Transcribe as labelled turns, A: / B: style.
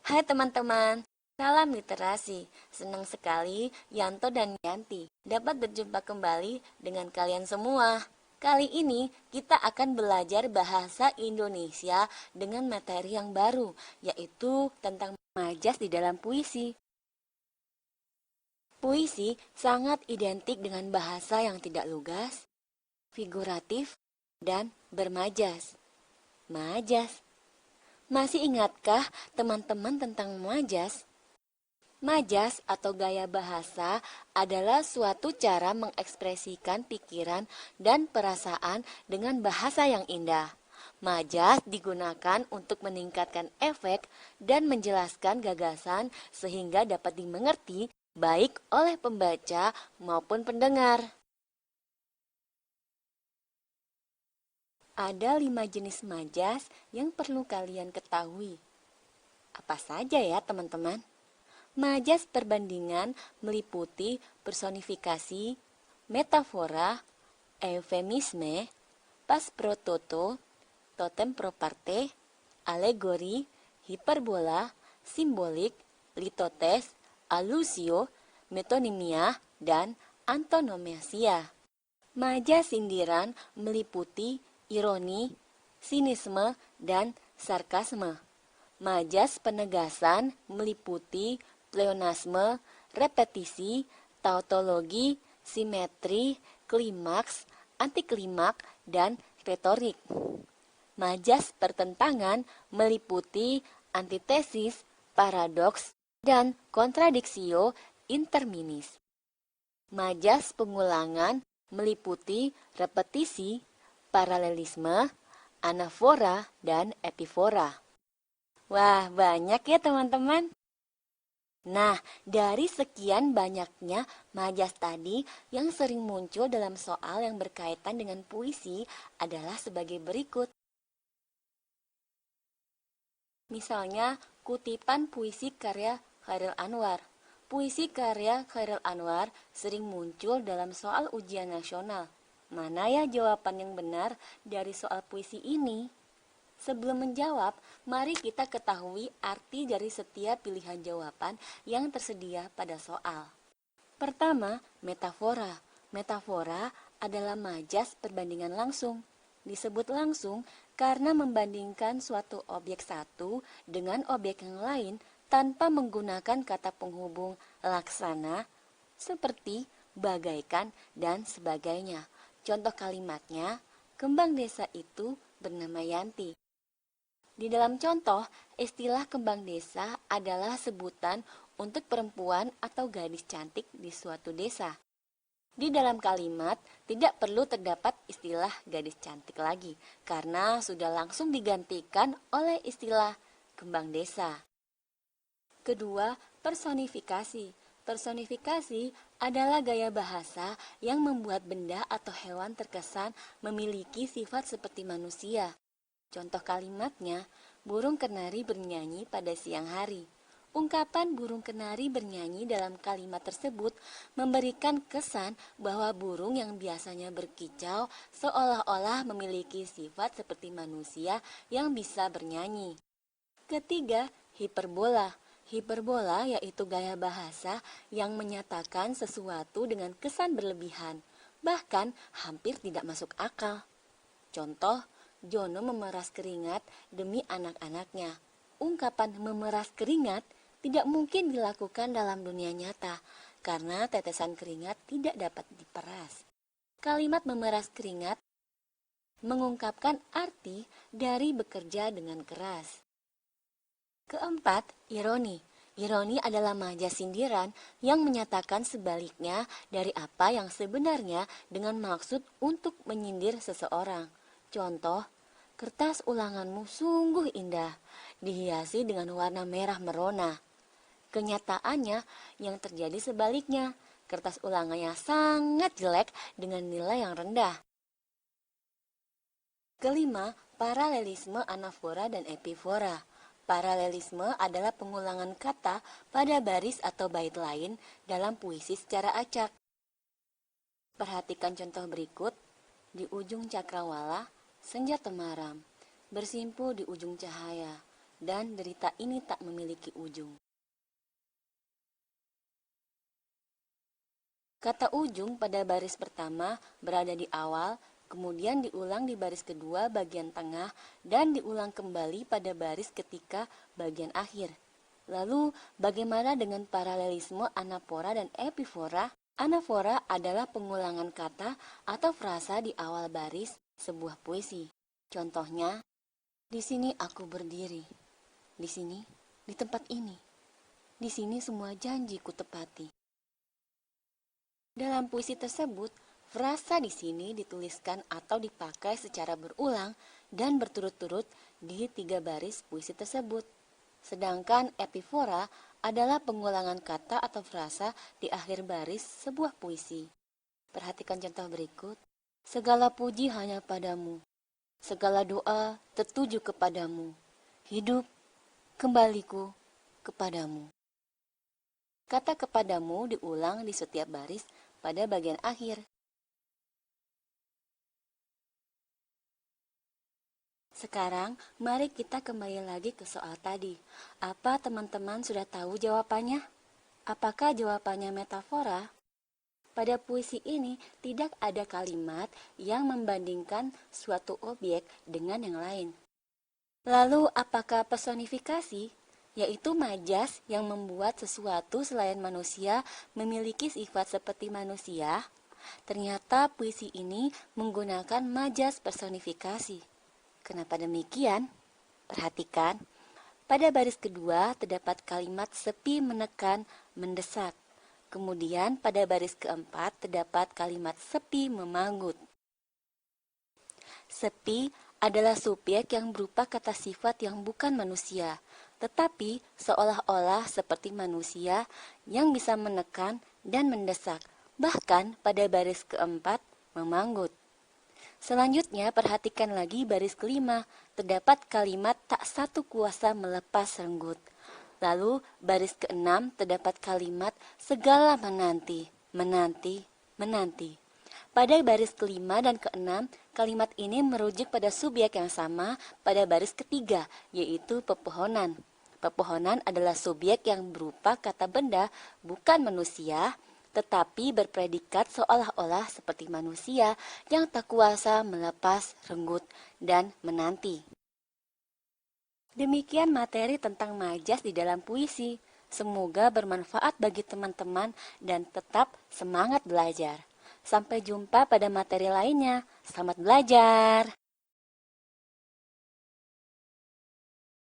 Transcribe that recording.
A: Hai teman-teman, salam literasi. Senang sekali Yanto dan Yanti dapat berjumpa kembali dengan kalian semua. Kali ini kita akan belajar bahasa Indonesia dengan materi yang baru, yaitu tentang majas di dalam puisi. Puisi sangat identik dengan bahasa yang tidak lugas, figuratif, dan bermajas. Majas. Masih ingatkah teman-teman tentang majas? Majas atau gaya bahasa adalah suatu cara mengekspresikan pikiran dan perasaan dengan bahasa yang indah. Majas digunakan untuk meningkatkan efek dan menjelaskan gagasan sehingga dapat dimengerti baik oleh pembaca maupun pendengar. Ada 5 jenis majas yang perlu kalian ketahui. Apa saja ya teman-teman? Majas perbandingan meliputi personifikasi, metafora, eufemisme, pas pro toto, totem pro parte, alegori, hiperbola, simbolik, litotes, alusio, metonimia, dan antonomasia. Majas sindiran meliputi ironi, sinisme, dan sarkasme. Majas penegasan meliputi pleonasme, repetisi, tautologi, simetri, klimaks, antiklimak, dan retorik. Majas pertentangan meliputi antitesis, paradoks, dan kontradiksio interminis. Majas pengulangan meliputi repetisi, paralelisme, anafora, dan epifora. Wah, banyak ya teman-teman. Nah, dari sekian banyaknya majas tadi yang sering muncul dalam soal yang berkaitan dengan puisi adalah sebagai berikut. Misalnya, kutipan puisi karya Chairil Anwar. Puisi karya Chairil Anwar sering muncul dalam soal ujian nasional. Mana ya jawaban yang benar dari soal puisi ini? Sebelum menjawab, mari kita ketahui arti dari setiap pilihan jawaban yang tersedia pada soal. Pertama, metafora. Metafora adalah majas perbandingan langsung. Disebut langsung karena membandingkan suatu objek satu dengan objek yang lain tanpa menggunakan kata penghubung laksana seperti bagaikan dan sebagainya. Contoh kalimatnya, kembang desa itu bernama Yanti. Di dalam contoh, istilah kembang desa adalah sebutan untuk perempuan atau gadis cantik di suatu desa. Di dalam kalimat tidak perlu terdapat istilah gadis cantik lagi, karena sudah langsung digantikan oleh istilah kembang desa. Kedua, personifikasi. Personifikasi adalah gaya bahasa yang membuat benda atau hewan terkesan memiliki sifat seperti manusia. Contoh kalimatnya, burung kenari bernyanyi pada siang hari. Ungkapan burung kenari bernyanyi dalam kalimat tersebut memberikan kesan bahwa burung yang biasanya berkicau seolah-olah memiliki sifat seperti manusia yang bisa bernyanyi. Ketiga, hiperbola. Hiperbola yaitu gaya bahasa yang menyatakan sesuatu dengan kesan berlebihan, bahkan hampir tidak masuk akal. Contoh, Jono memeras keringat demi anak-anaknya. Ungkapan memeras keringat tidak mungkin dilakukan dalam dunia nyata karena tetesan keringat tidak dapat diperas. Kalimat memeras keringat mengungkapkan arti dari bekerja dengan keras. Keempat, ironi. Ironi adalah majas sindiran yang menyatakan sebaliknya dari apa yang sebenarnya dengan maksud untuk menyindir seseorang. Contoh, kertas ulanganmu sungguh indah, dihiasi dengan warna merah merona. Kenyataannya yang terjadi sebaliknya, kertas ulangannya sangat jelek dengan nilai yang rendah. Kelima, paralelisme anafora dan epifora. Paralelisme adalah pengulangan kata pada baris atau bait lain dalam puisi secara acak. Perhatikan contoh berikut. Di ujung cakrawala, senja temaram, bersimpu di ujung cahaya. dan derita ini tak memiliki ujung. Kata ujung pada baris pertama berada di awal, kemudian diulang di baris kedua bagian tengah, dan diulang kembali pada baris ketika bagian akhir. Lalu, bagaimana dengan paralelisme anafora dan epifora? Anafora adalah pengulangan kata atau frasa di awal baris sebuah puisi. Contohnya, di sini aku berdiri, di sini, di tempat ini, di sini semua janji ku tepati. Dalam puisi tersebut, frasa di sini dituliskan atau dipakai secara berulang dan berturut-turut di 3 baris puisi tersebut. Sedangkan epifora adalah pengulangan kata atau frasa di akhir baris sebuah puisi. Perhatikan contoh berikut. Segala puji hanya padamu, segala doa tertuju kepadamu, hidup kembaliku kepadamu. Kata kepadamu diulang di setiap baris pada bagian akhir. Sekarang, mari kita kembali lagi ke soal tadi. Apa teman-teman sudah tahu jawabannya? Apakah jawabannya metafora? Pada puisi ini tidak ada kalimat yang membandingkan suatu objek dengan yang lain. Lalu, apakah personifikasi? Yaitu majas yang membuat sesuatu selain manusia memiliki sifat seperti manusia. Ternyata puisi ini menggunakan majas personifikasi. Kenapa demikian? Perhatikan, pada baris kedua terdapat kalimat sepi menekan mendesak. Kemudian pada baris keempat terdapat kalimat sepi memanggut. Sepi adalah subjek yang berupa kata sifat yang bukan manusia, tetapi seolah-olah seperti manusia yang bisa menekan dan mendesak, bahkan pada baris keempat memanggut. Selanjutnya perhatikan lagi baris kelima, terdapat kalimat tak satu kuasa melepas renggut. Lalu baris keenam terdapat kalimat segala menanti, menanti, menanti. Pada baris kelima dan keenam, kalimat ini merujuk pada subjek yang sama pada baris ketiga, yaitu pepohonan. Pepohonan adalah subjek yang berupa kata benda, bukan manusia, tetapi berpredikat seolah-olah seperti manusia yang tak kuasa melepas renggut dan menanti. Demikian materi tentang majas di dalam puisi. Semoga bermanfaat bagi teman-teman dan tetap semangat belajar. Sampai jumpa pada materi lainnya. Selamat belajar!